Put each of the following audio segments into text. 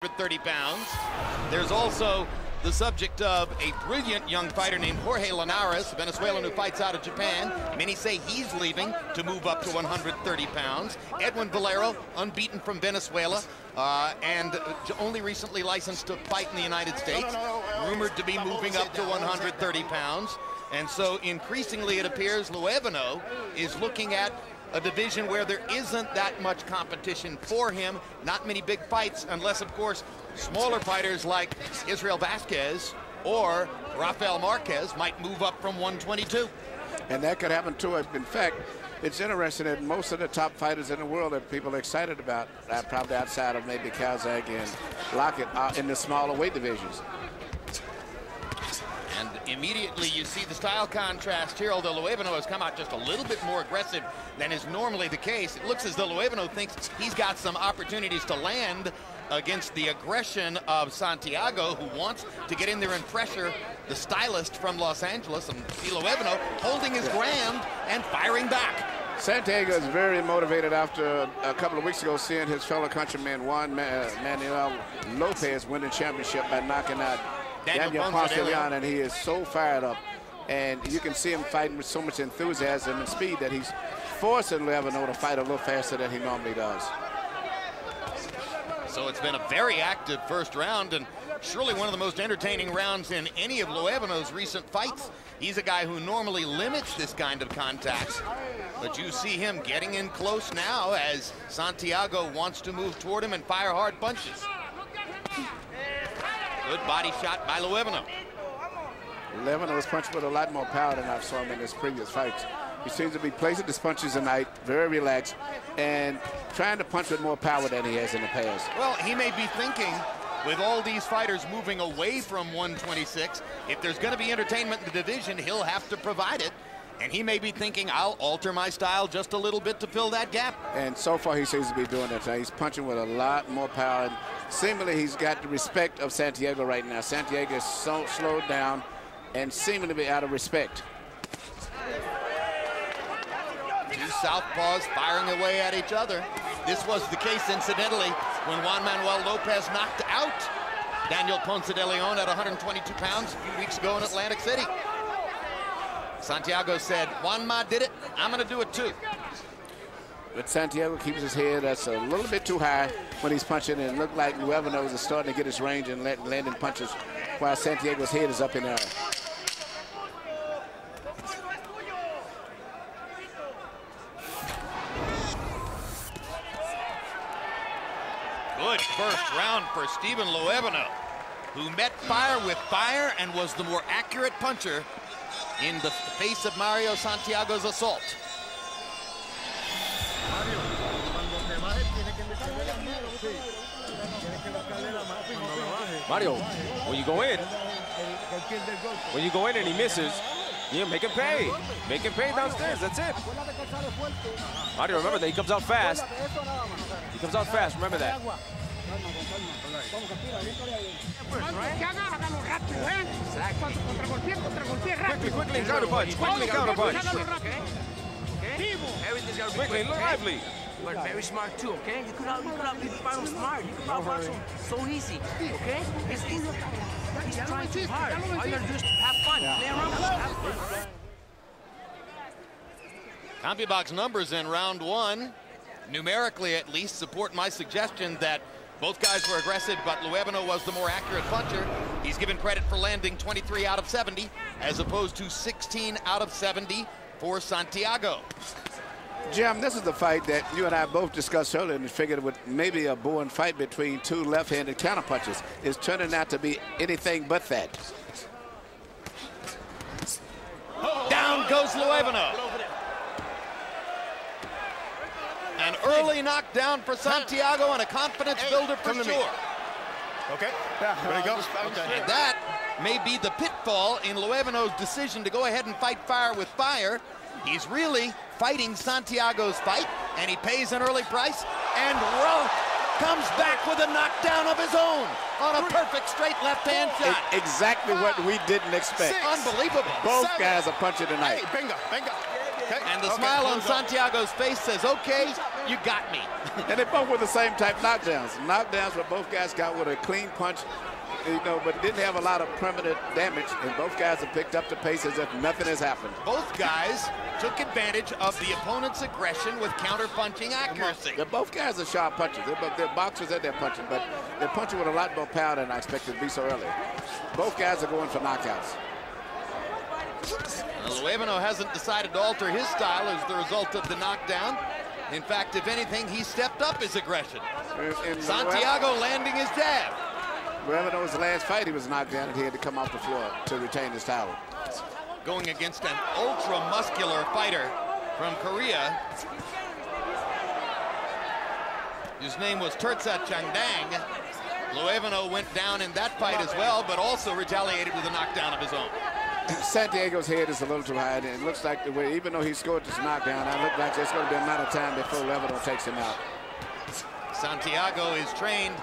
30 pounds. There's also the subject of a brilliant young fighter named Jorge Linares, a Venezuelan who fights out of Japan. Many say he's leaving to move up to 130 pounds. Edwin Valero, unbeaten from Venezuela, and only recently licensed to fight in the United States, rumored to be moving up to 130 pounds. And so increasingly it appears Luevano is looking at a division where there isn't that much competition for him, not many big fights, unless, of course, smaller fighters like Israel Vasquez or Rafael Marquez might move up from 122. And that could happen too. In fact, it's interesting that most of the top fighters in the world that people are excited about, probably outside of maybe Calzaghe and Lockett, are in the smaller weight divisions. And immediately you see the style contrast here, although Luevano has come out just a little bit more aggressive than is normally the case. It looks as though Luevano thinks he's got some opportunities to land against the aggression of Santiago, who wants to get in there and pressure the stylist from Los Angeles. And see Luevano holding his ground and firing back. Santiago is very motivated after a couple of weeks ago seeing his fellow countryman Juan Manuel Lopez win the championship by knocking out Daniel Ponce de Leon, and he is so fired up. And you can see him fighting with so much enthusiasm and speed that he's forcing Luevano to fight a little faster than he normally does. So it's been a very active first round, and surely one of the most entertaining rounds in any of Luevano's recent fights. He's a guy who normally limits this kind of contact, but you see him getting in close now as Santiago wants to move toward him and fire hard punches. Good body shot by Luevano. Luevano was punching with a lot more power than I've saw him in his previous fights. He seems to be placing his punches tonight, very relaxed, and trying to punch with more power than he has in the past. Well, he may be thinking, with all these fighters moving away from 126, if there's going to be entertainment in the division, he'll have to provide it. And he may be thinking, I'll alter my style just a little bit to fill that gap. And so far, he seems to be doing that. He's punching with a lot more power. And seemingly, he's got the respect of Santiago right now. Santiago is so slowed down and seeming to be out of respect. Two southpaws firing away at each other. This was the case, incidentally, when Juan Manuel Lopez knocked out Daniel Ponce de Leon at 122 pounds a few weeks ago in Atlantic City. Santiago said, Juanma did it, I'm going to do it too. But Santiago keeps his head that's a little bit too high when he's punching, and it looked like Luevano is starting to get his range and landing punches while Santiago's head is up in the air. Good first round for Steven Luevano, who met fire with fire and was the more accurate puncher in the face of Mario Santiago's assault. Mario, when you go in and he misses, you make him pay. Make him pay downstairs, that's it. Mario, remember that he comes out fast. He comes out fast, remember that. Quickly, counter punch. Quickly, counter punch. Quickly, lively. But very smart too, okay? You could find him smart. You could outbox him so easy, okay? He's trying too hard. All you gotta do is have fun. Play around, have fun. CompuBox numbers in round one, numerically at least, support my suggestion that both guys were aggressive, but Luevano was the more accurate puncher. He's given credit for landing 23 out of 70, as opposed to 16 out of 70 for Santiago. Jim, this is the fight that you and I both discussed earlier and figured with maybe a boring fight between two left-handed counterpunchers. It's turning out to be anything but that. Down goes Luevano. An early knockdown for Santiago and a confidence builder for sure. Okay, yeah, ready to go? Okay. And that may be the pitfall in Luevano's decision to go ahead and fight fire with fire. He's really fighting Santiago's fight, and he pays an early price, and comes back with a knockdown of his own on a perfect straight left-hand shot. Exactly what we didn't expect. Unbelievable. Both guys are punching tonight. Hey, bingo. And the smile on Santiago's face says, okay, you got me. And they both were the same type knockdowns. Knockdowns where both guys got with a clean punch, you know, but didn't have a lot of permanent damage. And both guys have picked up the pace as if nothing has happened. Both guys took advantage of the opponent's aggression with counter-punching accuracy. Both guys are sharp punchers. They're boxers and they're punching, but they're punching with a lot more power than I expected to be so early. Both guys are going for knockouts. Luevano hasn't decided to alter his style as the result of the knockdown. In fact, if anything, he stepped up his aggression. Santiago landing his jab. Luevano's last fight, he was knocked down and he had to come off the floor to retain his title. Going against an ultra-muscular fighter from Korea. His name was Turtsa Changdang. Luevano went down in that fight as well, but also retaliated with a knockdown of his own. Santiago's head is a little too high, and it looks like the way, even though he scored this knockdown, it looks like it's going to be a matter of time before Luevano takes him out. Santiago is trained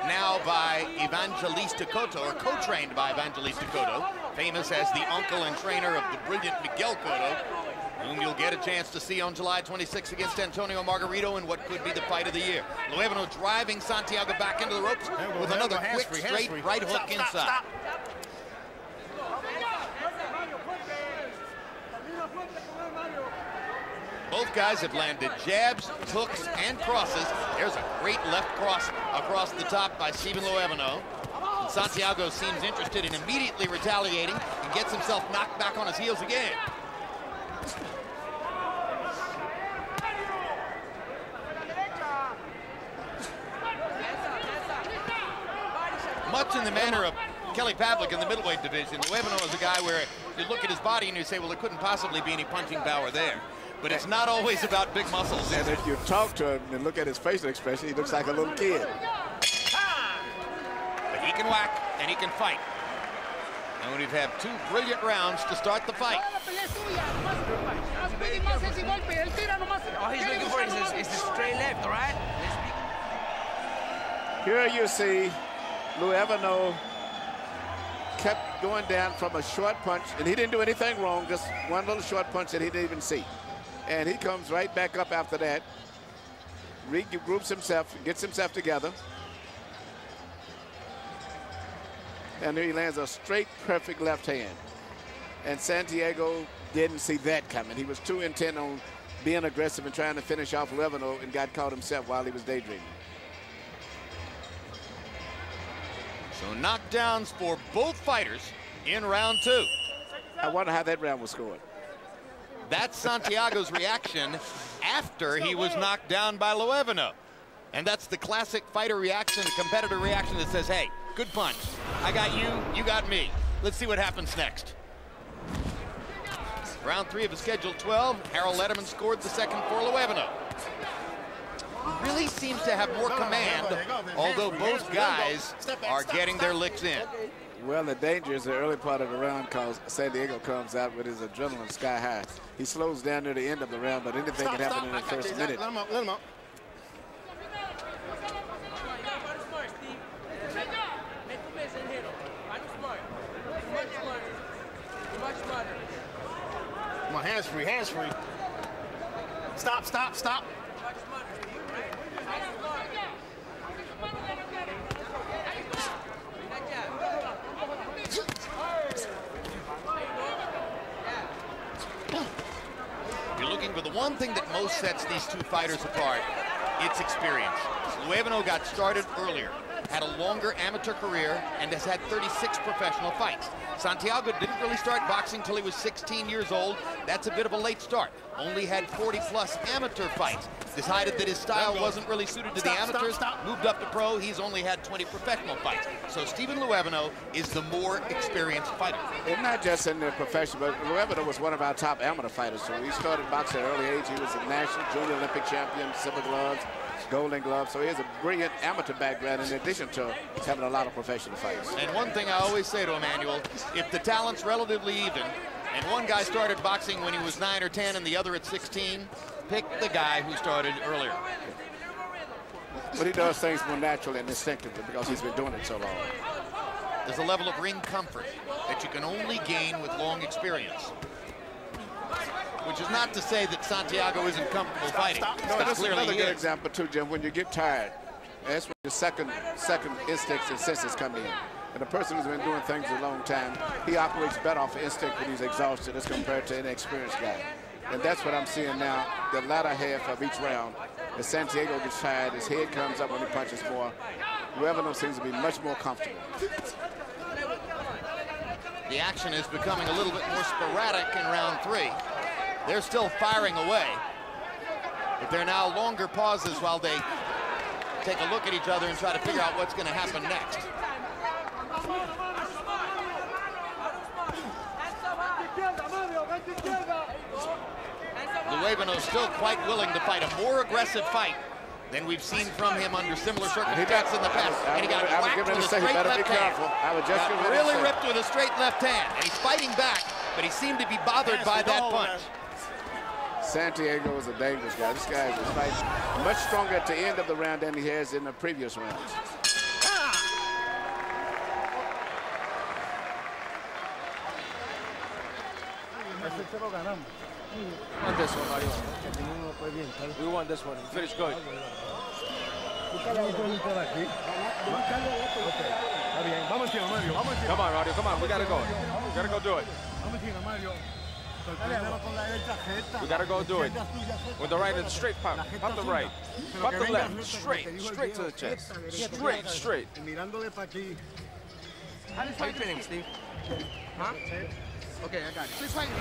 now by Evangelista Cotto, or co-trained by Evangelista Cotto, famous as the uncle and trainer of the brilliant Miguel Cotto, whom you'll get a chance to see on July 26 against Antonio Margarito in what could be the fight of the year. Luevano driving Santiago back into the ropes with another quick, straight right hook inside. Both guys have landed jabs, hooks, and crosses. There's a great left cross across the top by Stephen Luevano. Santiago seems interested in immediately retaliating and gets himself knocked back on his heels again. Much in the manner of Kelly Pavlik in the middleweight division, Luevano is a guy where you look at his body and you say, well, there couldn't possibly be any punching power there. But it's not always about big muscles. And if you talk to him and look at his facial expression, he looks like a little kid. But he can whack and he can fight. And we've had 2 brilliant rounds to start the fight. All he's looking for is the straight left, all right? Here you see Luevano kept going down from a short punch, and he didn't do anything wrong, just one little short punch that he didn't even see. And he comes right back up after that, regroups himself, gets himself together. And there he lands a straight, perfect left hand. And Santiago didn't see that coming. He was too intent on being aggressive and trying to finish off Luevano and got caught himself while he was daydreaming. So knockdowns for both fighters in round 2. I wonder how that round was scored. That's Santiago's reaction after he was knocked down by Luevano. And that's the classic fighter reaction, the competitor reaction that says, hey, good punch. I got you, you got me. Let's see what happens next. Round 3 of the scheduled 12, Harold Lederman scored the second for Luevano. He really seems to have more command, although both guys are getting their licks in. Well, the danger is the early part of the round because Santiago comes out with his adrenaline sky high. He slows down near the end of the round, but anything can happen in the first minute. Let him up, let him up. Come on, hands free, hands free. Stop, stop, stop. You're looking for the one thing that most sets these 2 fighters apart, it's experience. Luevano got started earlier, had a longer amateur career, and has had 36 professional fights. Santiago didn't really start boxing till he was 16 years old. That's a bit of a late start. Only had 40-plus amateur fights. Decided that his style wasn't really suited to the amateurs. Moved up to pro. He's only had 20 professional fights. So Stephen Luevano is the more experienced fighter. And not just in the profession, but Luevano was one of our top amateur fighters. So he started boxing at an early age. He was a national junior Olympic champion, silver gloves, golden gloves. So he has a brilliant amateur background in addition to having a lot of professional fights. And one thing I always say to Emmanuel, if the talent's relatively even, and one guy started boxing when he was 9 or 10 and the other at 16, pick the guy who started earlier. But he does things more naturally and instinctively because he's been doing it so long. There's a level of ring comfort that you can only gain with long experience. which is not to say that Santiago isn't comfortable fighting. No, this is Clearly another he good is. example too, Jim. When you get tired, that's when the second instincts and senses come in. And the person who's been doing things a long time, he operates better off of instinct when he's exhausted as compared to an experienced guy. And that's what I'm seeing now, the latter half of each round. As Santiago gets tired, his head comes up when he punches more. Luevano seems to be much more comfortable. The action is becoming a little bit more sporadic in round 3. They're still firing away, but there are now longer pauses while they take a look at each other and try to figure out what's going to happen next. Luevano is still quite willing to fight a more aggressive fight than we've seen from him under similar circumstances in the past. And he got whacked with a straight left hand. Got really ripped with a straight left hand. And he's fighting back, but he seemed to be bothered by that punch. Santiago is a dangerous guy. This guy is fighting much stronger at the end of the round than he has in the previous rounds. We won this one, Mario. We won this one. We finished good. Come on, Mario. Come on. We gotta go. We gotta go do it. We gotta go do it. With the right and straight pop. Pop the right. Pop the left. Straight. Straight to the chest. Straight. Straight. How you feeling, Steve? Huh? Okay, I got it. Please fight me,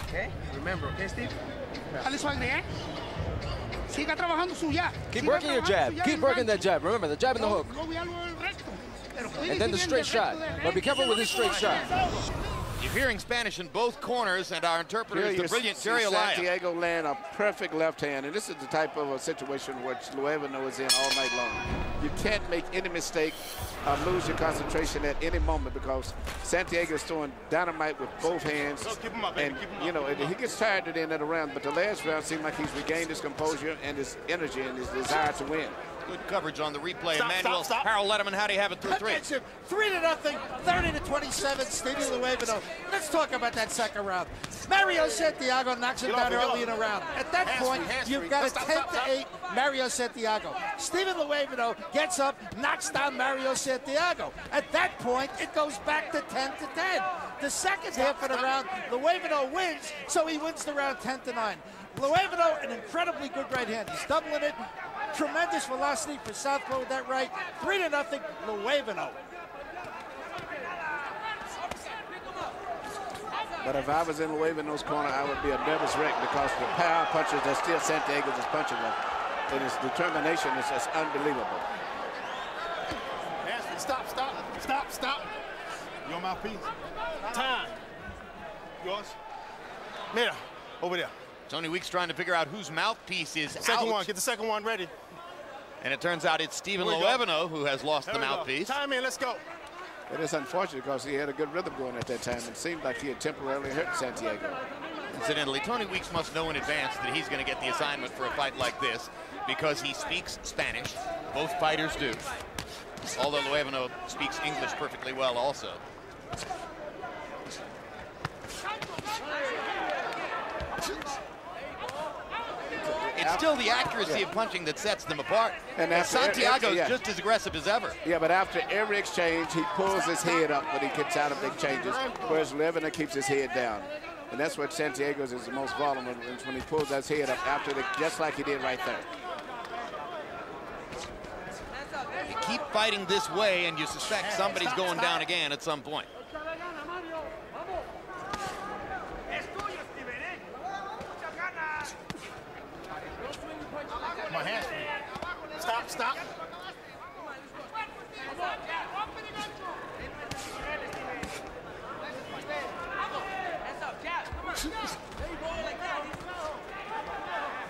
okay? Remember, okay, Steve? Keep working your jab. Keep working that jab. Remember, the jab and the hook. And then the straight shot. But be careful with this straight shot. You're hearing Spanish in both corners, and our interpreter is the brilliant Jerry Olaya. Santiago land a perfect left hand, and this is the type of a situation which Luevano is in all night long. You can't make any mistake or lose your concentration at any moment because Santiago is throwing dynamite with both hands. And, you know, he gets tired at the end of the round, but the last round seemed like he's regained his composure and his energy and his desire to win. Good coverage on the replay. Emmanuel Harold Letterman, how do you have it through 3? 3-0, 30-27, Stevie Luevano. Let's talk about that second round. Mario Santiago knocks him down early in the round. At that point, you've got a 10-8 Mario Santiago. Steven Luevano gets up, knocks down Mario Santiago. At that point, it goes back to 10-10. The second half of the round, Luevano wins, so he wins the round 10-9. Luevano, an incredibly good right hand. He's doubling it. Tremendous velocity for Southpaw with that right. 3-0, Luevano. But if I was in Luevano's corner, I would be a nervous wreck because the power punches that still Santiago is punching with. And his determination is just unbelievable. Stop, stop, stop, stop. Your mouthpiece. Time. Yours. Mira, over there. Tony Weeks trying to figure out whose mouthpiece is Second out. one, get the second one ready. And it turns out it's Steven Luevano who has lost the mouthpiece. Time in, let's go. It is unfortunate because he had a good rhythm going at that time. It seemed like he had temporarily hurt Santiago. Incidentally, Tony Weeks must know in advance that he's going to get the assignment for a fight like this because he speaks Spanish. Both fighters do. Although Luevano speaks English perfectly well also. It's still the accuracy of punching that sets them apart. And Santiago is just as aggressive as ever. Yeah, but after every exchange, he pulls his head up when he gets out of the exchanges, whereas Luevano keeps his head down. And that's what Santiago's is the most vulnerable, is when he pulls his head up after the, just like he did right there. You keep fighting this way, and you suspect somebody's going down again at some point. My hands. Stop, stop.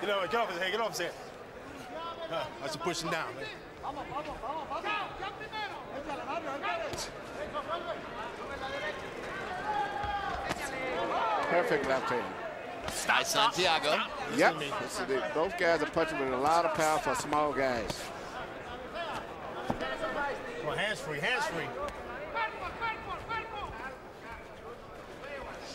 Get off his head, get off his head. That's a pushing down, man. Perfect left hand. By Santiago. Yep. Both guys are punching with a lot of power for small guys. Well, hands free, hands free.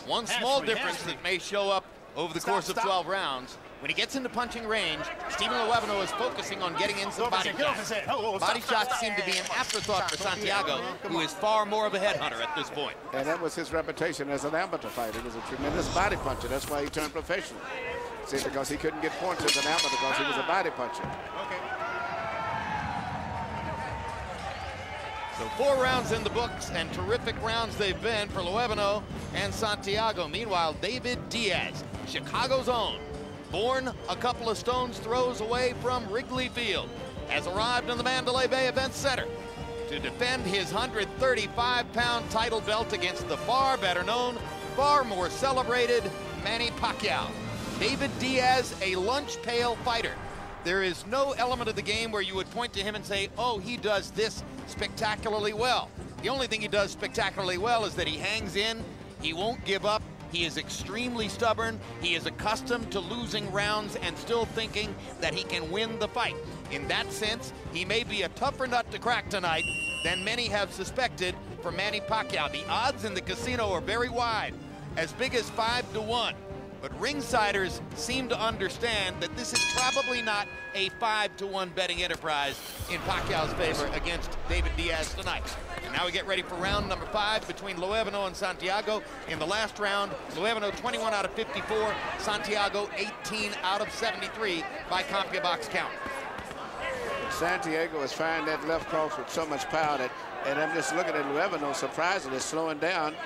One small difference that may show up over the course of 12 rounds. When he gets into punching range, Stephen Luevano is focusing on getting in some body shots. Body shots seem to be an afterthought for Santiago, who is far more of a headhunter at this point. And that was his reputation as an amateur fighter. He was a tremendous body puncher. That's why he turned professional. See, because he couldn't get points as an amateur because he was a body puncher. So 4 rounds in the books, and terrific rounds they've been for Luevano and Santiago. Meanwhile, David Diaz, Chicago's own, born a couple of stones throws away from Wrigley Field, has arrived in the Mandalay Bay Event Center to defend his 135-pound title belt against the far better known, far more celebrated Manny Pacquiao. David Diaz, a lunch pail fighter. There is no element of the game where you would point to him and say, oh, he does this spectacularly well. The only thing he does spectacularly well is that he hangs in, he won't give up, he is extremely stubborn, he is accustomed to losing rounds and still thinking that he can win the fight. In that sense, he may be a tougher nut to crack tonight than many have suspected for Manny Pacquiao. The odds in the casino are very wide, as big as 5-1. But ringsiders seem to understand that this is probably not a 5-1 betting enterprise in Pacquiao's favor against David Diaz tonight. And now we get ready for round number 5 between Luevano and Santiago. In the last round, Luevano 21 out of 54, Santiago 18 out of 73 by CompuBox count. Santiago is firing that left cross with so much power that, and I'm just looking at Luevano surprisingly slowing down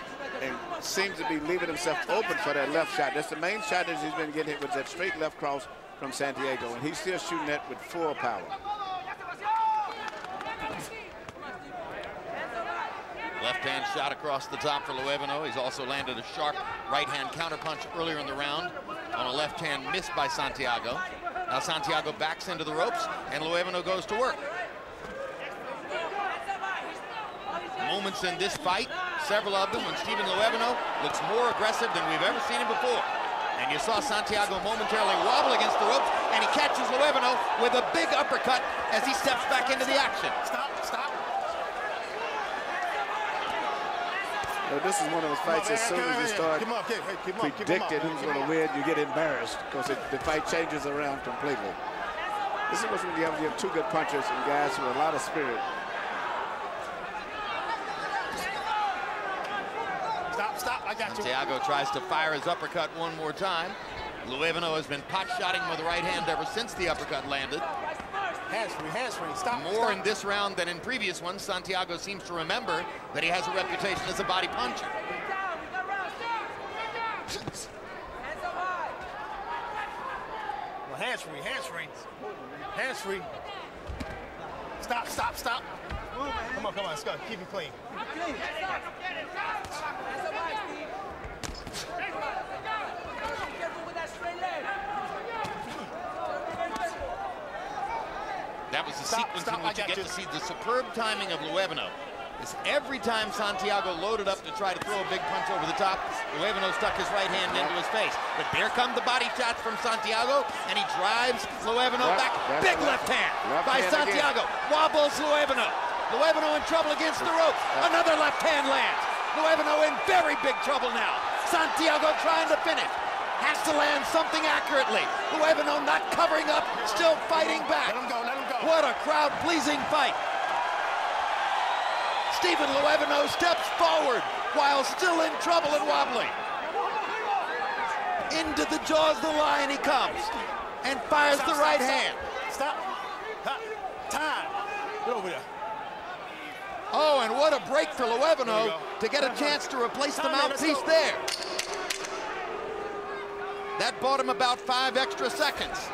and seems to be leaving himself open for that left shot. That's the main shot that he's been getting hit with, that straight left cross from Santiago, and he's still shooting that with full power. Left-hand shot across the top for Luevano. He's also landed a sharp right-hand counterpunch earlier in the round on a left-hand miss by Santiago. Now Santiago backs into the ropes, and Luevano goes to work. Moments in this fight, several of them, when Stephen Luevano looks more aggressive than we've ever seen him before. And you saw Santiago momentarily wobble against the ropes, and he catches Luevano with a big uppercut as he steps back into the action. Stop. Now, this is one of those fights, as soon as you start predicting who's going to win, you get embarrassed because the fight changes around completely. This is when you have 2 good punchers and guys with a lot of spirit. Stop, I got you. Santiago tries to fire his uppercut one more time. Luevano has been pot-shotting with the right hand ever since the uppercut landed. Hands-free, stop. More in this round than in previous ones. Santiago seems to remember that he has a reputation as a body puncher. Well, hands-free. Stop. Come on, let's go. Keep it clean. That was the sequence in which you get to see the superb timing of Luevano. Every time Santiago loaded up to try to throw a big punch over the top, Luevano stuck his right hand into his face. But there come the body shots from Santiago, and he drives Luevano back. Big left hand by Santiago. Wobbles Luevano. Luevano in trouble against the ropes. Another left hand lands. Luevano in very big trouble now. Santiago trying to finish. Has to land something accurately. Luevano not covering up, still fighting back. Let him go. What a crowd-pleasing fight. Stephen Luevano steps forward while still in trouble and wobbling. Into the jaws of the lion he comes and fires the right hand. Stop. Time. Get over there. Oh, and what a break for Luevano to get a chance to replace the mouthpiece there. That bought him about 5 extra seconds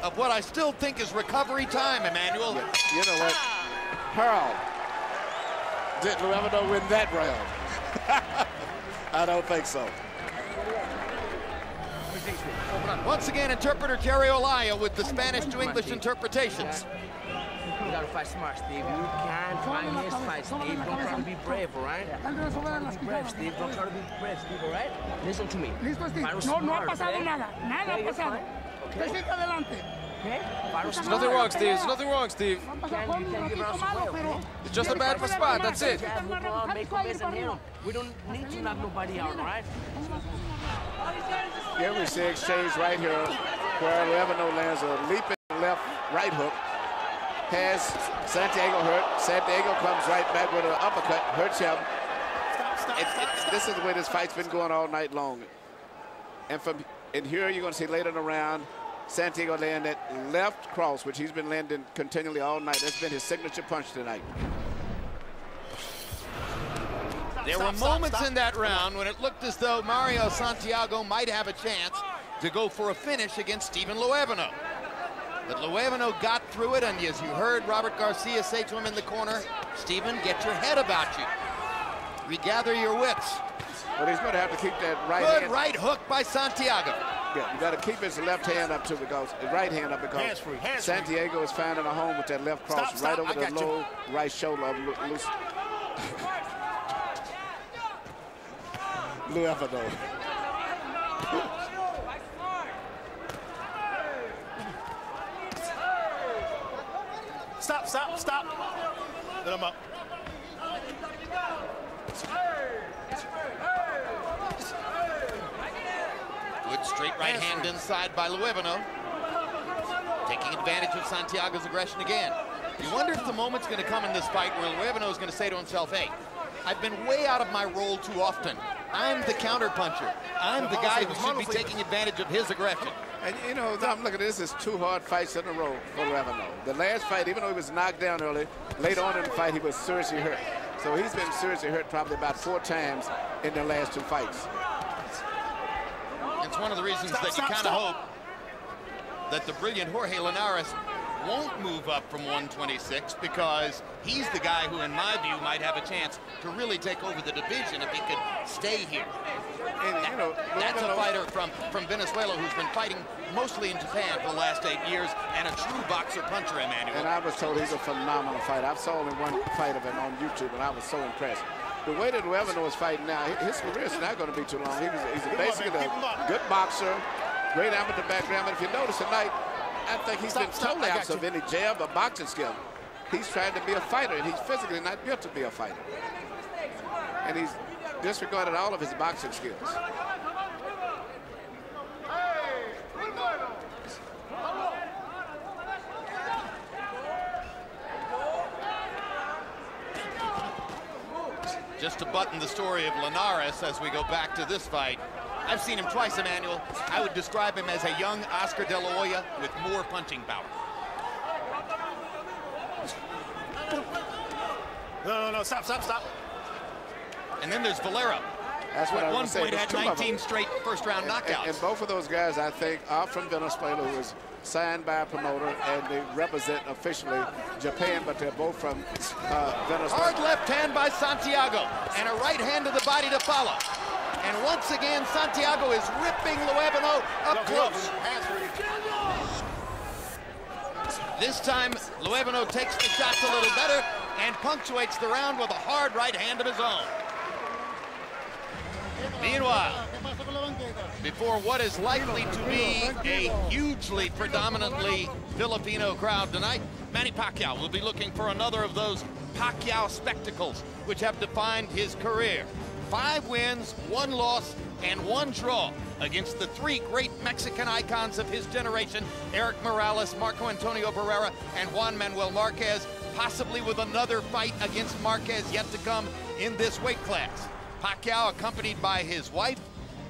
of what I still think is recovery time, Emmanuel. You know what? Harold, did Luevano win that round? I don't think so. Once again, interpreter Jerry Olaya with the Spanish to English interpretations. You gotta fight smart, Steve. You can't find this fight, Steve. Don't try to be brave, all right? Don't try to be brave, Steve. Don't try to be brave, Steve, all right? Listen to me. Listo, Steve. No ha pasado nada. Nada ha pasado. Usted sigue adelante. okay? There's nothing wrong, Steve. There's nothing wrong, Steve. You can't give us away, okay? It's just a bad spot. That's it. Jab, move around, make a miss and hit him. We don't need to knock nobody out, all right? Here we see exchange right here where Luevano lands a leaping left right hook. Has Santiago hurt. Santiago comes right back with an uppercut, hurts him. This is the way this fight's been going all night long. And here you're going to see later in the round, Santiago land that left cross, which he's been landing continually all night. That's been his signature punch tonight. There were moments in that round when it looked as though Mario Santiago might have a chance to go for a finish against Stephen Luevano. But Luevano got through it, and as you heard Robert Garcia say to him in the corner, Stephen, get your head about you. Regather your wits. But he's going to have to keep that right Good hand. right hook by Santiago. Yeah, you got to keep his left hand up too, because his right hand up, because Santiago is finding a home with that left cross right over the low right shoulder of Luevano. Stop. Let him up. Good straight right hand inside by Luevano. Taking advantage of Santiago's aggression again. You wonder if the moment's going to come in this fight where Luevano is going to say to himself, hey, I've been way out of my role too often. I'm the counterpuncher. I'm the guy who should be taking advantage of his aggression. And you know, I'm looking at this as 2 hard fights in a row for Luevano. The last fight, even though he was knocked down early, later on in the fight, he was seriously hurt. So he's been seriously hurt probably about 4 times in the last 2 fights. It's one of the reasons that you kind of hope that the brilliant Jorge Linares won't move up from 126, because he's the guy who, in my view, might have a chance to really take over the division if he could stay here. And, you know, That's a fighter from Venezuela who's been fighting mostly in Japan for the last 8 years, and a true boxer puncher, Emmanuel. And I was told he's a phenomenal fighter. I've saw only one fight of him on YouTube, and I was so impressed. The way that Luevano is fighting now, his career is not going to be too long. He's basically a good boxer, great amateur background. But if you notice tonight, I think he's been totally absent of any jab or boxing skill. He's trying to be a fighter, and he's physically not built to be a fighter. And he's disregarded all of his boxing skills. Just to button the story of Linares as we go back to this fight, I've seen him twice, Emmanuel. I would describe him as a young Oscar De La Hoya with more punching power. No, stop. And then there's Valero. That's what At I one was point saying. had 19 straight first-round knockouts. And both of those guys, I think, are from Venezuela, who was signed by a promoter, and they represent officially Japan, but they're both from Venezuela. Hard left hand by Santiago, and a right hand to the body to follow. And once again, Santiago is ripping Luevano up close. This time, Luevano takes the shots a little better and punctuates the round with a hard right hand of his own. Meanwhile, before what is likely to be a hugely predominantly Filipino crowd tonight, Manny Pacquiao will be looking for another of those Pacquiao spectacles which have defined his career. 5 wins, 1 loss, and 1 draw against the 3 great Mexican icons of his generation, Eric Morales, Marco Antonio Barrera, and Juan Manuel Marquez, possibly with another fight against Marquez yet to come in this weight class. Pacquiao, accompanied by his wife,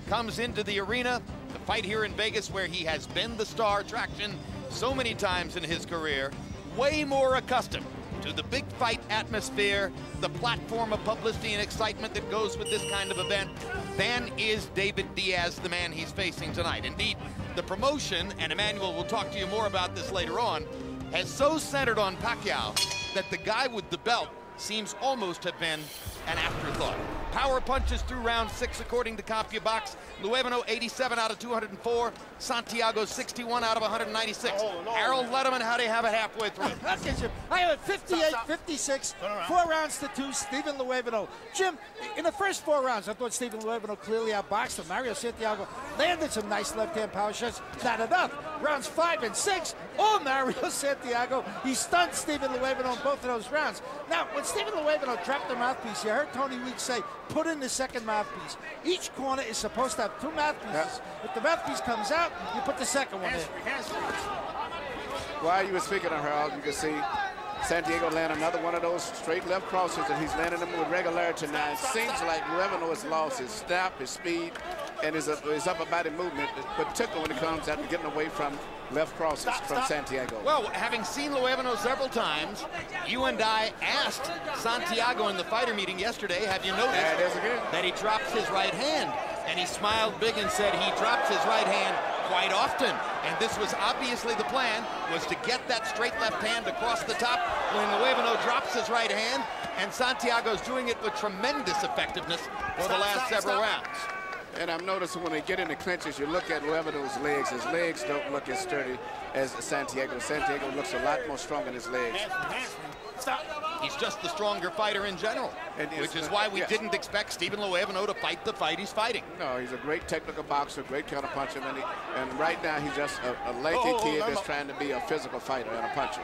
comes into the arena to fight here in Vegas, where he has been the star attraction so many times in his career, way more accustomed to the big fight atmosphere, the platform of publicity and excitement that goes with this kind of event, than is David Diaz, the man he's facing tonight. Indeed, the promotion, and Emmanuel will talk to you more about this later on, has so centered on Pacquiao that the guy with the belt seems almost to have been an afterthought. Power punches through round 6 according to CompuBox. Luevano 87 out of 204. Santiago 61 out of 196. Harold Letterman, how do you have it halfway through? I have it 58-56, 4 rounds to 2, Stephen Luevano. Jim, in the first 4 rounds, I thought Stephen Luevano clearly outboxed him. Mario Santiago landed some nice left-hand power shots. Not enough. Rounds 5 and 6, all Mario Santiago. He stunned Stephen Luevano in both of those rounds. Now, when Stephen Luevano dropped the mouthpiece, you heard Tony Weeks say, put in the second mouthpiece. Each corner is supposed to have 2 mouthpieces. If the mouthpiece comes out, you put the second one in. While you were speaking of Harold, you can see Santiago land another one of those straight left crosses, and he's landing them with regularity now. It seems like Luevano has lost his snap, his speed, and his upper body movement, particularly when it comes out to getting away from left crosses from Santiago. Well, having seen Luevano several times, you and I asked Santiago in the fighter meeting yesterday, have you noticed that he drops his right hand? And he smiled big and said he drops his right hand quite often. And this was obviously the plan, was to get that straight left hand across the top when Luevano drops his right hand, and Santiago's doing it with tremendous effectiveness for the last several rounds. And I'm noticing when they get in the clinches, you look at Luevano's legs. His legs don't look as sturdy as Santiago. Santiago looks a lot more strong in his legs. He's just the stronger fighter in general, which is why we didn't expect Stephen Luevano to fight the fight he's fighting. No, he's a great technical boxer, great counterpuncher, and right now he's just a lanky kid that's trying to be a physical fighter and a puncher.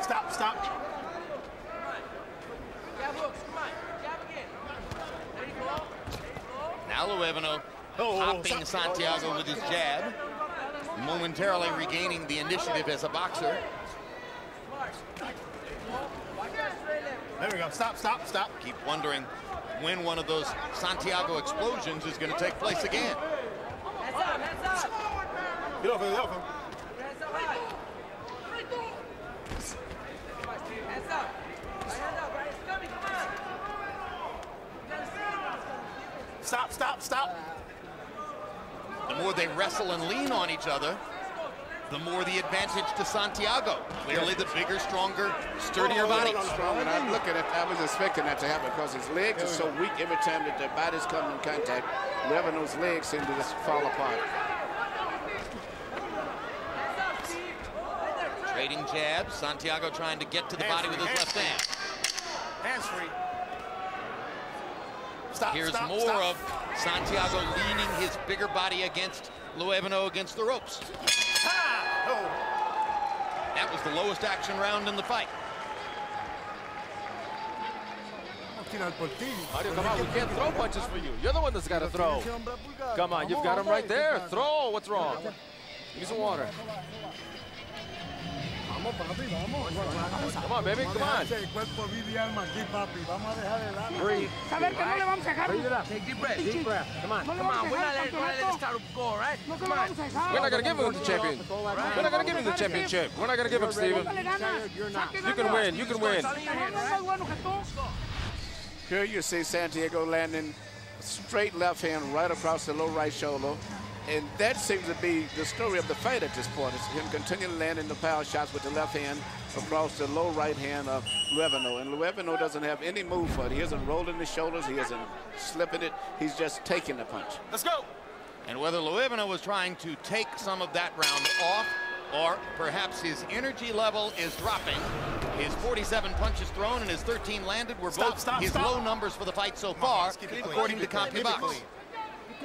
Stop, stop. Now Luevano hopping Santiago with his jab, momentarily regaining the initiative as a boxer. There we go. Stop, stop, stop. Keep wondering when one of those Santiago explosions is going to take place again. Get off him, get off him. Stop, stop, stop. The more they wrestle and lean on each other, the more the advantage to Santiago. Clearly the bigger, stronger, sturdier body. And I'm looking at, I was expecting that to happen because his legs are so weak every time that their bodies come in contact. Luevano's legs seem to just fall apart. Trading jabs, Santiago trying to get to the body with his left hand. Hands free. Stop, Here's stop, more stop. of Santiago leaning his bigger body against Luevano against the ropes. That was the lowest action round in the fight. Mario, come on, we can't throw punches for you. You're the one that's got to throw. Come on, you've got him right there. Throw. What's wrong? Give me some water. Come on, baby, come on. Breathe. Take deep breath. Deep breath. Come on. Come on. We're not letting this title go, all right? Come on. We're not going to give him the champion. We're not going to give him the championship. We're not going to give him Steven. You can win. You can win. Here you see Santiago landing a straight left hand right across the low right shoulder. And that seems to be the story of the fight at this point. It's him continually landing the power shots with the left hand across the low right hand of Luevano. And Luevano doesn't have any move for it. He isn't rolling the shoulders. He isn't slipping it. He's just taking the punch. Let's go. And whether Luevano was trying to take some of that round off, or perhaps his energy level is dropping, his 47 punches thrown and his 13 landed were both his low numbers for the fight so far, according to CompuBox.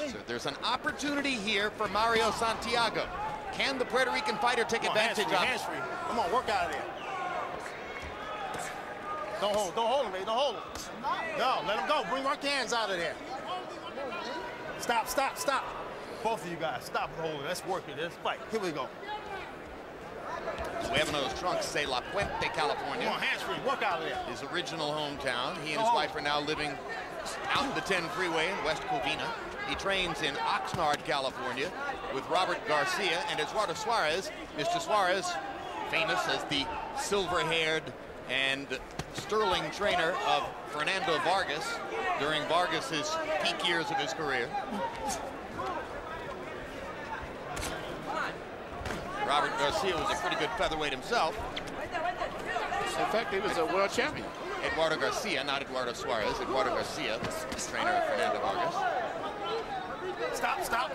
So there's an opportunity here for Mario Santiago. Can the Puerto Rican fighter take advantage of it? Hands free. Come on, work out of there. Don't hold him, baby. Don't hold him. No, let him go. Bring our hands out of there. Stop, stop, stop. Both of you guys, stop holding. Let's work it. Let's fight. Here we go. Luevano's trunks say La Puente, California. Come on, hands free. Work out of there. His original hometown. He and his wife are now living out the 10 freeway in West Covina. He trains in Oxnard, California, with Robert Garcia and Eduardo Suarez. Mr. Suarez, famous as the silver-haired and sterling trainer of Fernando Vargas during Vargas's peak years of his career. Robert Garcia was a pretty good featherweight himself. In fact, he was a world champion. Eduardo Garcia, not Eduardo Suarez. Eduardo Garcia, the trainer of Fernando Vargas.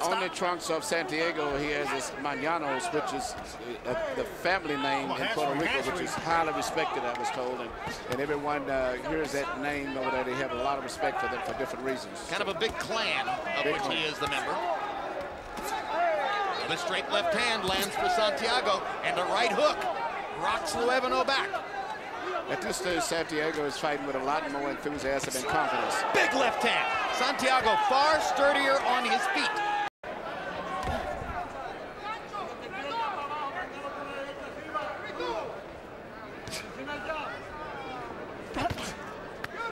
On the trunks of Santiago, he has this Mañanos, which is the family name in Puerto Rico, which is highly respected, I was told. And everyone hears that name over there. They have a lot of respect for them for different reasons. Kind of a big clan of which he is the member. The straight left hand lands for Santiago, and a right hook rocks Luevano back. At this stage, Santiago is fighting with a lot more enthusiasm and confidence. Big left hand. Santiago far sturdier on his feet.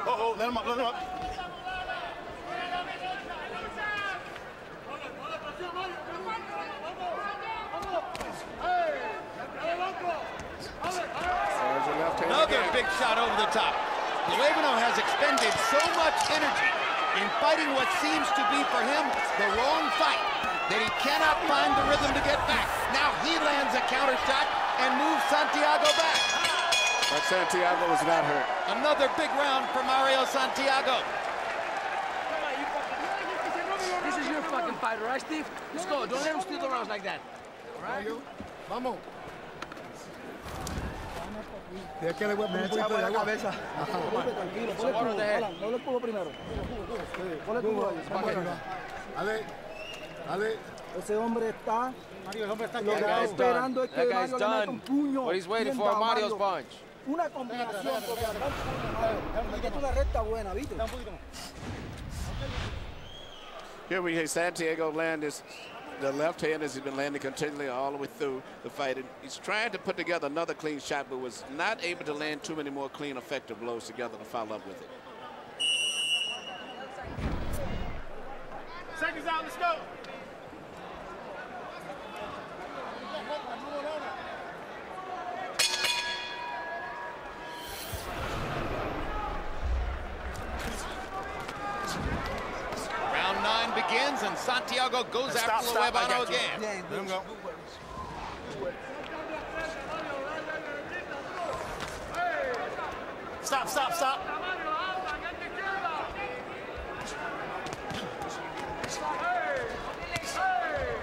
Uh-oh, let him up, let him up. Another big shot over the top. Luevano has expended so much energy in fighting what seems to be for him the wrong fight that he cannot find the rhythm to get back. Now he lands a counter shot and moves Santiago back. But Santiago was not hurt. Another big round for Mario Santiago. This is your fucking fight, all right, Steve? Let's go. Don't let him steal the rounds like that. All right? Vamos. De que le voy a poner un poquito de agua. No le pongo primero. Ale, Ale. Ese hombre está. Mario, el hombre está esperando es que Mario le meta un puño. What he's waiting for, Mario's punch. Una combinación, porque adelante es una recta buena, ¿viste? Here we hear Santiago land the left hand as he's been landing continually all the way through the fight. And he's trying to put together another clean shot, but was not able to land too many more clean, effective blows together to follow up with it. Seconds out, let's go. Round 9 begins, and Santiago goes after Luevano again. Let him go. Stop, stop, stop.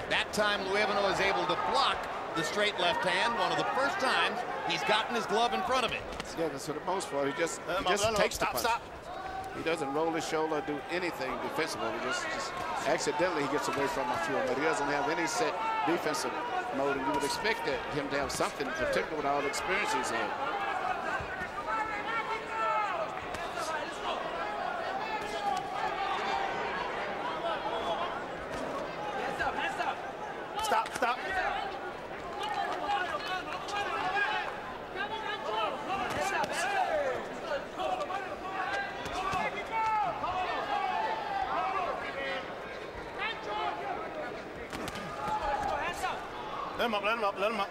That time, Luevano is able to block the straight left hand, one of the first times he's gotten his glove in front of it. Yeah, for the most part, he just takes the punch. He doesn't roll his shoulder or do anything defensively. He just accidentally he gets away from a few, but he doesn't have any set defensive mode, and you would expect him to have something, particularly with all the experience he's had. Stop, stop. Let him up, let him up, let him up.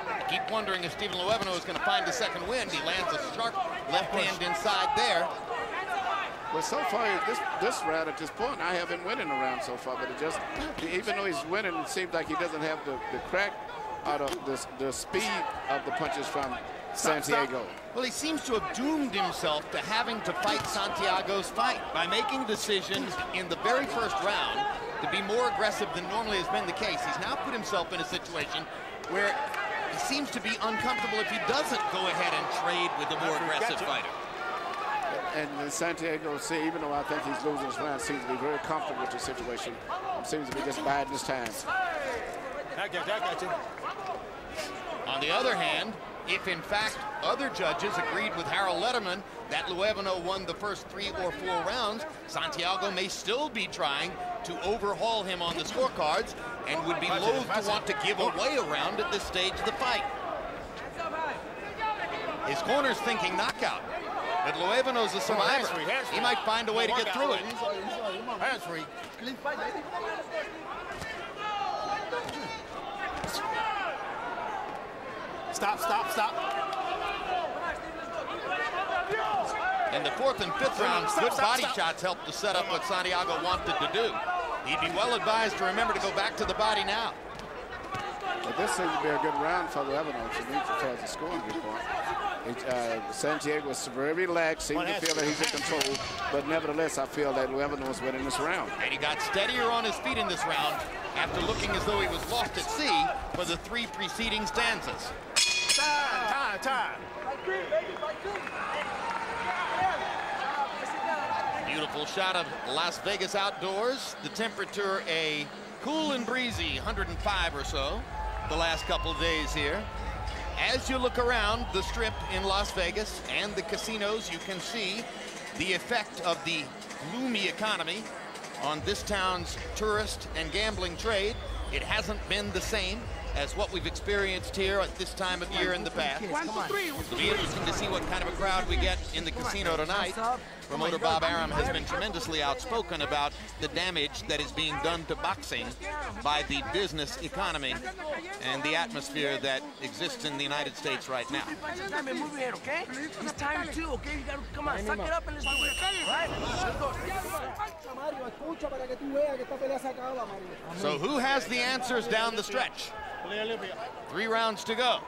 I keep wondering if Stephen Luevano is going to find the second wind. He lands a sharp left hand inside there. Well, so far, this round at this point, I have been winning the round so far, but it just, even though he's winning, it seems like he doesn't have the crack out of the speed of the punches from Santiago. Well, he seems to have doomed himself to having to fight Santiago's fight by making decisions in the very first round to be more aggressive than normally has been the case. He's now put himself in a situation where he seems to be uncomfortable if he doesn't go ahead and trade with a more aggressive fighter. And Santiago, even though I think he's losing his round, seems to be very comfortable with the situation. Seems to be just biding his time. I got you. On the other hand, if in fact other judges agreed with Harold Letterman that Luevano won the first 3 or 4 rounds, Santiago may still be trying to overhaul him on the scorecards and would be loath to want to give away a round at this stage of the fight. His corner's thinking knockout, but Luevano's a survivor. He might find a way to get through it. Hands free. Clean fight, baby. Stop, stop, stop. In the 4th and 5th rounds, good body shots helped to set up what Santiago wanted to do. He'd be well advised to remember to go back to the body now. But this seems to be a good round for Luevano to meet as far as the scoring viewpoint. Santiago was very relaxed, seemed to feel that he's in control, but nevertheless, I feel that Luevano was winning this round. And he got steadier on his feet in this round after looking as though he was lost at sea for the 3 preceding stanzas. Time. Beautiful shot of Las Vegas outdoors. The temperature a cool and breezy 105 or so the last couple of days here. As you look around the strip in Las Vegas and the casinos, you can see the effect of the gloomy economy on this town's tourist and gambling trade. It hasn't been the same as what we've experienced here at this time of year in the past. It'll be interesting to see what kind of a crowd we get in the casino tonight. Promoter Bob Arum has been tremendously outspoken about the damage that is being done to boxing by the business economy and the atmosphere that exists in the United States right now. He's tired too, okay? You gotta come on, suck it up and let's do it. Right? So who has the answers down the stretch? 3 rounds to go.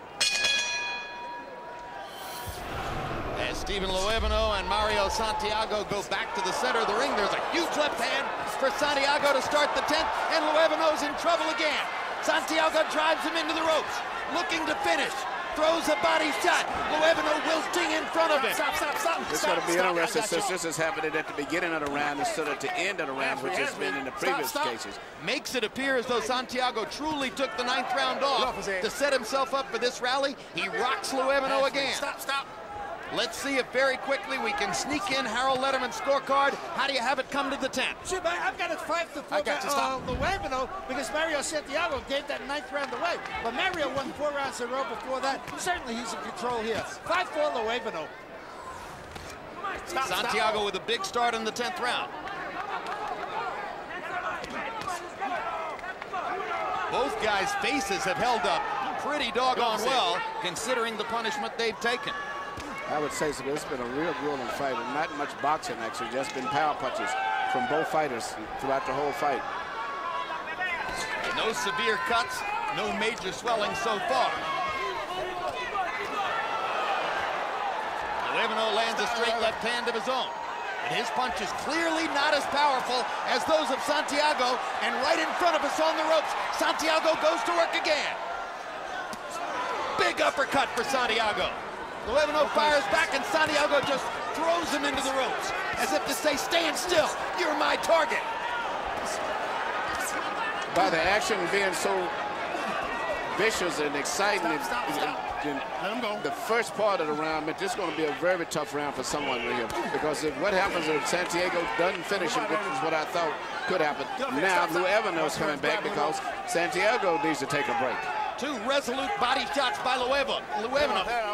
As Stephen Luevano and Mario Santiago go back to the center of the ring, there's a huge left hand for Santiago to start the 10th, and Luevano's in trouble again. Santiago drives him into the ropes, looking to finish. Throws a body shot. Luevano wilting in front of him. Stop. It's going to be interesting since this is happening at the beginning of the round instead of at the end of the round, which has been in the previous cases. Makes it appear as though Santiago truly took the 9th round off to set himself up for this rally. He rocks Luevano again. Stop. Let's see if very quickly we can sneak in Harold Letterman's scorecard. How do you have it come to the 10th? Chip, I've got it 5-4 Luevano because Mario Santiago gave that 9th round away. But Mario won 4 rounds in a row before that. Certainly he's in control here. 5-4 Luevano. Santiago with a big start in the 10th round. Both guys' faces have held up pretty doggone well considering the punishment they've taken. I would say so. It's been a real grueling fight, and not much boxing actually, just been power punches from both fighters throughout the whole fight. No severe cuts, no major swelling so far. Luevano lands a straight left hand of his own. And his punch is clearly not as powerful as those of Santiago, and right in front of us on the ropes, Santiago goes to work again. Big uppercut for Santiago. Luevano fires back, and Santiago just throws him into the ropes, as if to say, stand still, you're my target. By the action being so vicious and exciting, Let him go. The first part of the round, this is going to be a very tough round for someone with him, because what happens if Santiago doesn't finish him, which is what I thought could happen. Now Luevano's coming back because Santiago needs to take a break. 2 resolute body shots by Luevano,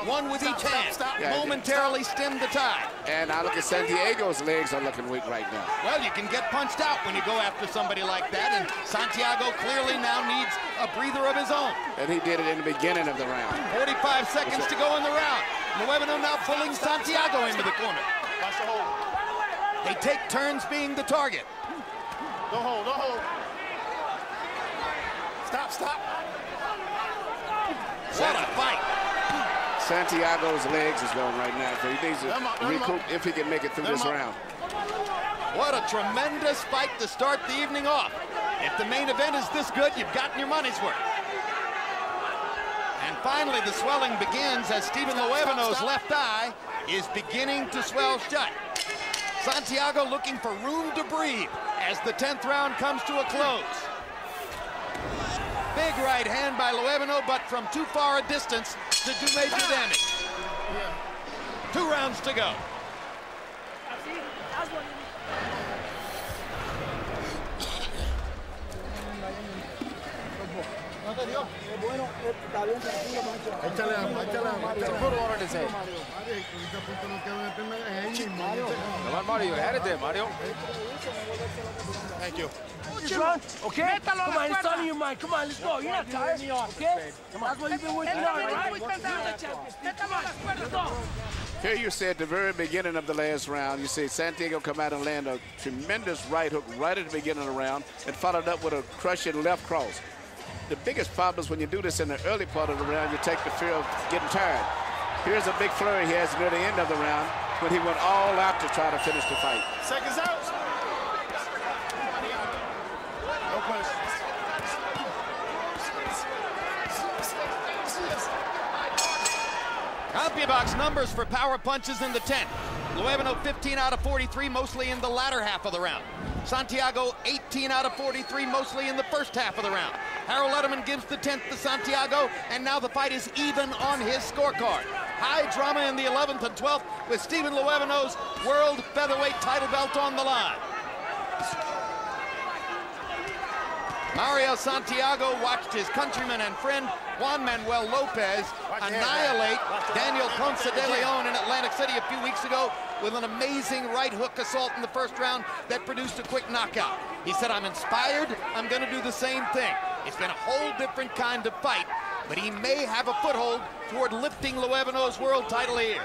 one with each hand, momentarily stemmed the tide. And I look at Santiago's legs are looking weak right now. Well, you can get punched out when you go after somebody like that, and Santiago clearly now needs a breather of his own. And he did it in the beginning of the round. 45 seconds to go in the round. Luevano now pulling Santiago into the corner. They take turns being the target. Don't hold. Stop. What a fight. Santiago's legs is going right now, so he needs to recoup if he can make it through this round. What a tremendous fight to start the evening off. If the main event is this good, you've gotten your money's worth. And finally, the swelling begins as Stephen Luevano's left eye is beginning to swell shut. Santiago looking for room to breathe as the 10th round comes to a close. Big right hand by Luevano, but from too far a distance to do major damage. 2 rounds to go. Put water in his head. Come on, Mario, you had it there, Mario. Thank you. Okay? Come on, it's on your mind. Come on, let's go. You're not tired, okay? Come on. That's what you've been working on, right? You're the champion. Come on, let's go. Here you see at the very beginning of the last round, you see Santiago come out and land a tremendous right hook right at the beginning of the round and followed up with a crushing left cross. the biggest problem is when you do this in the early part of the round, you take the fear of getting tired. Here's a big flurry he has near the end of the round when he went all out to try to finish the fight. Seconds out. No push. CompuBox numbers for power punches in the 10th. Luevano 15 out of 43, mostly in the latter half of the round. Santiago 18 out of 43, mostly in the first half of the round. Harold Letterman gives the 10th to Santiago, and now the fight is even on his scorecard. High drama in the 11th and 12th with Stephen Luevano's world featherweight title belt on the line. Mario Santiago watched his countryman and friend Juan Manuel Lopez annihilate Daniel Ponce de Leon in Atlantic City a few weeks ago with an amazing right hook assault in the first round that produced a quick knockout. He said, "I'm inspired, I'm gonna do the same thing." It's been a whole different kind of fight, but he may have a foothold toward lifting Luevano's world title here.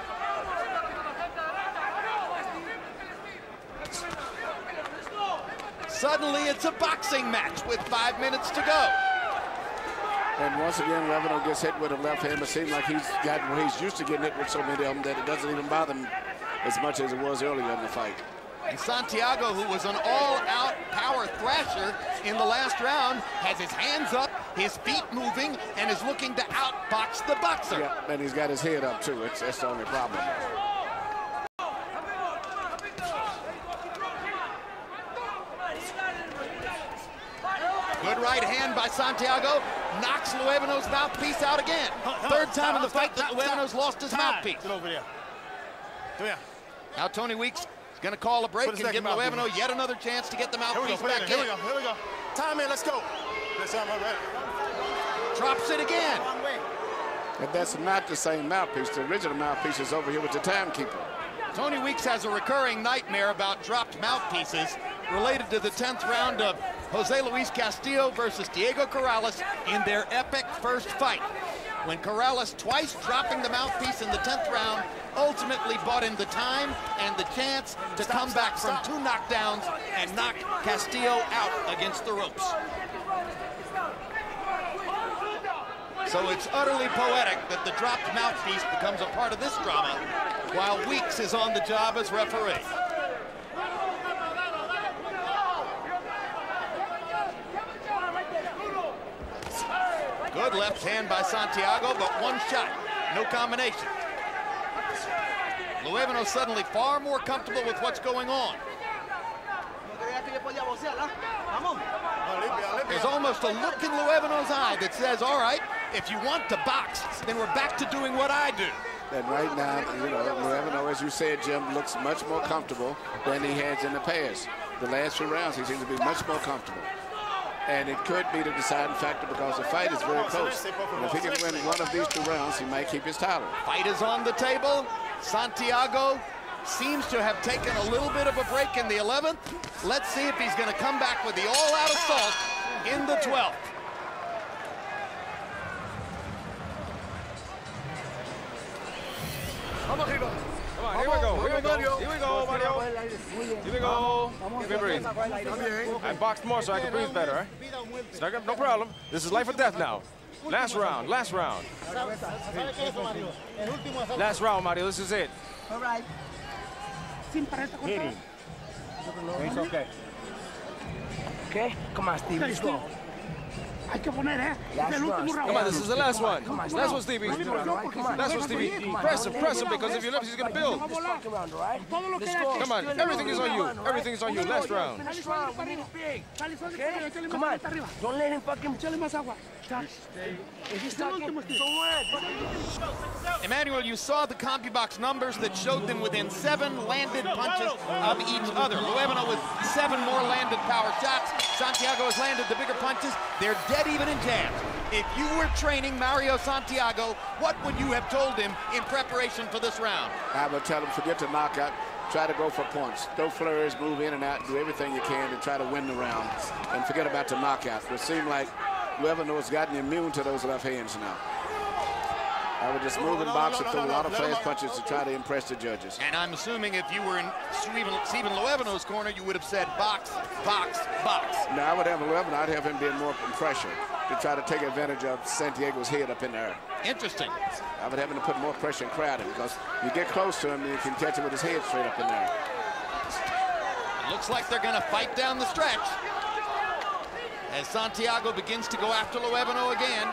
Suddenly, it's a boxing match with 5 minutes to go. And once again, Luevano gets hit with a left hand. It seems like he's used to getting hit with so many of them that it doesn't even bother him as much as it was earlier in the fight. And Santiago, who was an all-out power thrasher in the last round, has his hands up, his feet moving, and is looking to outbox the boxer. Yeah, and he's got his head up, too. That's the only problem. Good right hand by Santiago, knocks Luevano's mouthpiece out again. Third time in the fight that Luevano's lost his mouthpiece. Get over there. Come here. Now Tony Weeks is going to call a break and give Luevano yet another chance to get the mouthpiece back in. Here we go. Time in, let's go. Drops it again. And that's not the same mouthpiece. The original mouthpiece is over here with the timekeeper. Tony Weeks has a recurring nightmare about dropped mouthpieces related to the 10th round of Jose Luis Castillo versus Diego Corrales in their epic first fight, when Corrales, twice dropping the mouthpiece in the 10th round, ultimately bought him the time and the chance to come back from 2 knockdowns and knock Castillo out against the ropes. So it's utterly poetic that the dropped mouthpiece becomes a part of this drama while Weeks is on the job as referee. Good left hand by Santiago, but one shot, no combination. Luevano suddenly far more comfortable with what's going on. There's almost a look in Luevano's eye that says, all right, if you want to box, then we're back to doing what I do. And right now, you know, Luevano, as you said, Jim, looks much more comfortable than he has in the past. The last 3 rounds, he seems to be much more comfortable. And it could be the deciding factor because the fight is very close. And if he can win one of these 2 rounds, he might keep his title. Fight is on the table. Santiago seems to have taken a little bit of a break in the 11th. Let's see if he's going to come back with the all-out assault in the 12th. Come on, here we go, Mario. Here we go. Give me a breathe. I boxed more so I can breathe better, right? No problem. This is life or death now. Last round. Last round, Mario. This is it. All right. Hit him. It's okay. Okay? Come on, Steve. Let's go. Come on, this is the last one. Last one, Stevie. Last one, Stevie. Press him, because if you left, he's going to build. Come on, everything is on you. Everything is on you. Last round. Come on. Don't let him fucking tell him agua. If he's talking, Emmanuel, you saw the CompuBox numbers that showed them within 7 landed punches of each other. Luevano with 7 more landed power shots. Santiago has landed the bigger punches. They're dead even in jabs. If you were training Mario Santiago, what would you have told him in preparation for this round? I would tell him, forget the knockout. Try to go for points. Throw flurries, move in and out, do everything you can to try to win the round. And forget about the knockout. It seems like Luevano has gotten immune to those left hands now. I would just move and box and throw a lot of fast punches to try to impress the judges. And I'm assuming if you were in Stephen Luevano's corner, you would have said box, box, box. No, I would have Luevano. I'd have him being more in pressure to try to take advantage of Santiago's head up in there. Interesting. I would have him to put more pressure and crowd him, because you get close to him and you can catch him with his head straight up in there. It looks like they're going to fight down the stretch as Santiago begins to go after Luevano again.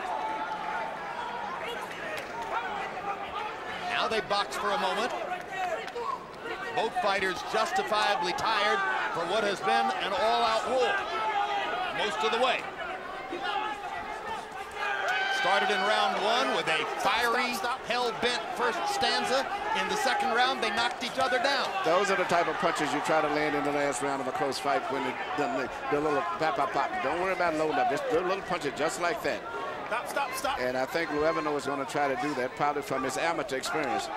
Now they box for a moment. Both fighters justifiably tired for what has been an all-out war most of the way. Started in round one with a fiery, hell-bent first stanza. In the second round, they knocked each other down. Those are the type of punches you try to land in the last round of a close fight when the little pop. Don't worry about loading up. Just do little punches just like that. Stop. And I think Luevano is going to try to do that, probably from his amateur experience.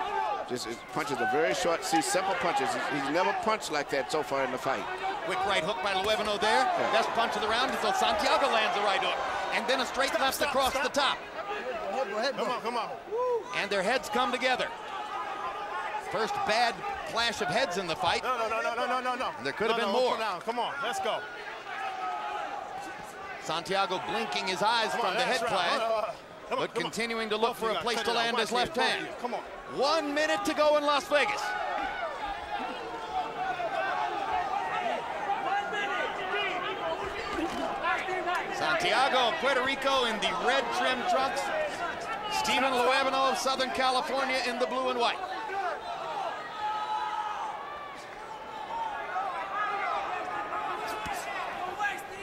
Just his punches are very short, simple punches. He's never punched like that so far in the fight. Quick right hook by Luevano there. Yeah. Best punch of the round until Santiago lands a right hook. And then a straight left across the top. Go ahead. Come on. And their heads come together. First bad clash of heads in the fight. No. There could have been more. Come on, let's go. Santiago blinking his eyes from the head clash, but continuing to look for a place to land his left hand. Come on. 1 minute to go in Las Vegas. Santiago of Puerto Rico in the red trim trunks. Stephen Luevano of Southern California in the blue and white.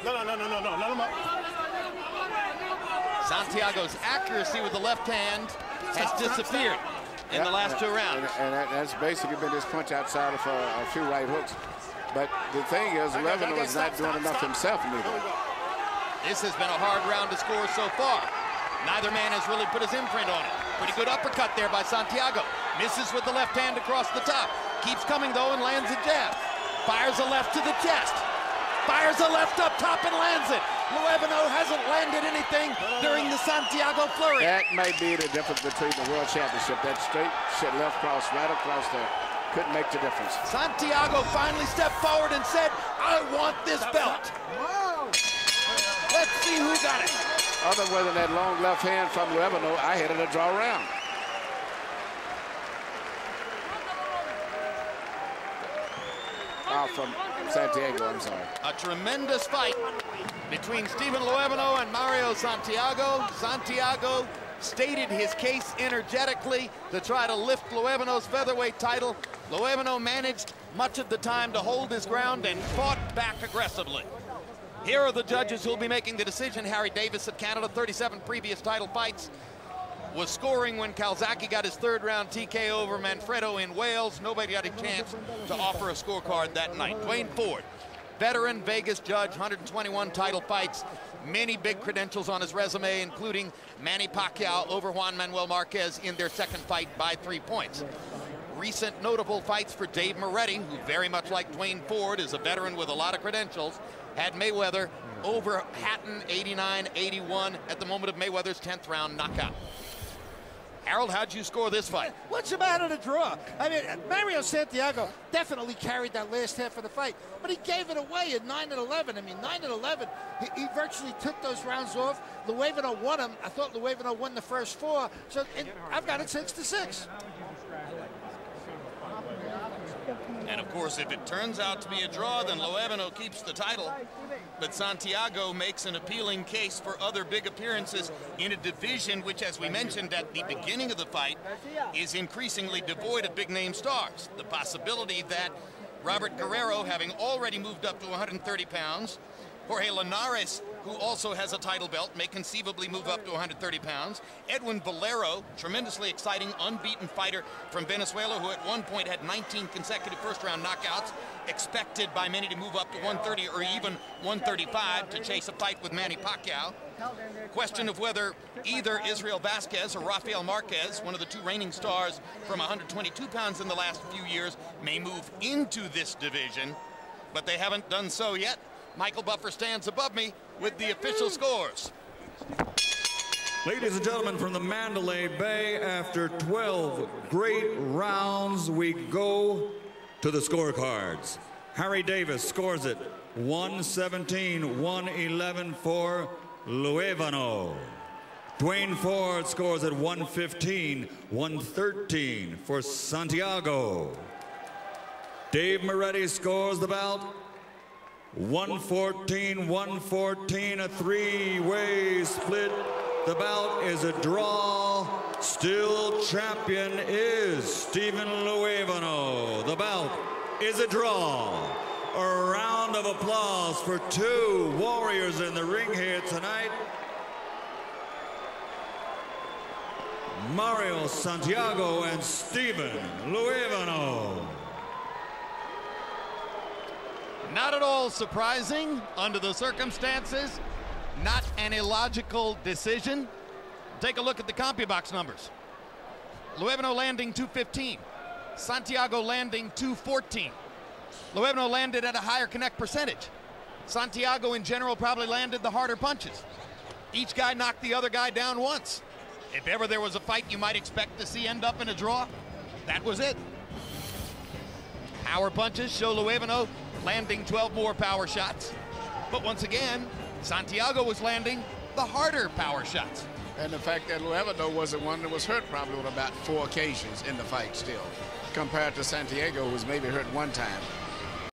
No, let him up. Santiago's accuracy with the left hand has disappeared in the last two rounds. And that's basically been his punch outside of a few right hooks. But the thing is, Luevano is not doing enough himself neither. This has been a hard round to score so far. Neither man has really put his imprint on it. Pretty good uppercut there by Santiago. Misses with the left hand across the top. Keeps coming, though, and lands a jab. Fires a left to the chest. Fires a left up top and lands it. Luevano hasn't landed anything during the Santiago flurry. That might be the difference between the World Championship. That straight left cross right across there couldn't make the difference. Santiago finally stepped forward and said, I want this belt. Let's see who got it. Other than that long left hand from Luevano, I had it a draw round. From Santiago, I'm sorry. A tremendous fight between Stephen Luevano and Mario Santiago. Santiago stated his case energetically to try to lift Luevano's featherweight title. Luevano managed much of the time to hold his ground and fought back aggressively. Here are the judges who will be making the decision. Harry Davis of Canada, 37 previous title fights. Was scoring when Calzaghe got his third round TKO over Manfredo in Wales. Nobody got a chance to offer a scorecard that night. Dwayne Ford, veteran Vegas judge, 121 title fights, many big credentials on his resume, including Manny Pacquiao over Juan Manuel Marquez in their second fight by 3 points. Recent notable fights for Dave Moretti, who very much like Dwayne Ford is a veteran with a lot of credentials, had Mayweather over Hatton 89-81 at the moment of Mayweather's 10th round knockout. Harold, how'd you score this fight? What's the matter to draw? I mean, Mario Santiago definitely carried that last half of the fight, but he gave it away at 9-11. I mean, 9-11, he virtually took those rounds off. Luevano won them. I thought Luevano won the first 4, so I've got it 6-6. And of course, if it turns out to be a draw, then Luevano keeps the title. But Santiago makes an appealing case for other big appearances in a division which, as we mentioned at the beginning of the fight, is increasingly devoid of big-name stars. The possibility that Robert Guerrero, having already moved up to 130 pounds, Jorge Linares, who also has a title belt, may conceivably move up to 130 pounds. Edwin Valero, tremendously exciting, unbeaten fighter from Venezuela, who at one point had 19 consecutive first-round knockouts, expected by many to move up to 130 or even 135 to chase a fight with Manny Pacquiao. Question of whether either Israel Vasquez or Rafael Marquez, one of the two reigning stars from 122 pounds in the last few years, may move into this division, but they haven't done so yet. Michael Buffer stands above me with the official scores. Ladies and gentlemen, from the Mandalay Bay, after 12 great rounds, we go to the scorecards. Harry Davis scores it 117-111 for Luevano. Dwayne Ford scores at 115-113 for Santiago. Dave Moretti scores the bout 114-114, a three-way split. The bout is a draw. Still champion is Stephen Luevano. The bout is a draw. A round of applause for two warriors in the ring here tonight. Mario Santiago and Stephen Luevano. Not at all surprising under the circumstances. Not an illogical decision. Take a look at the CompuBox numbers. Luevano landing 215. Santiago landing 214. Luevano landed at a higher connect percentage. Santiago in general probably landed the harder punches. Each guy knocked the other guy down once. If ever there was a fight you might expect to see end up in a draw, that was it. Power punches show Luevano landing 12 more power shots. But once again, Santiago was landing the harder power shots. And the fact that Luevano was the one that was hurt probably on about 4 occasions in the fight still, compared to Santiago, who was maybe hurt one time.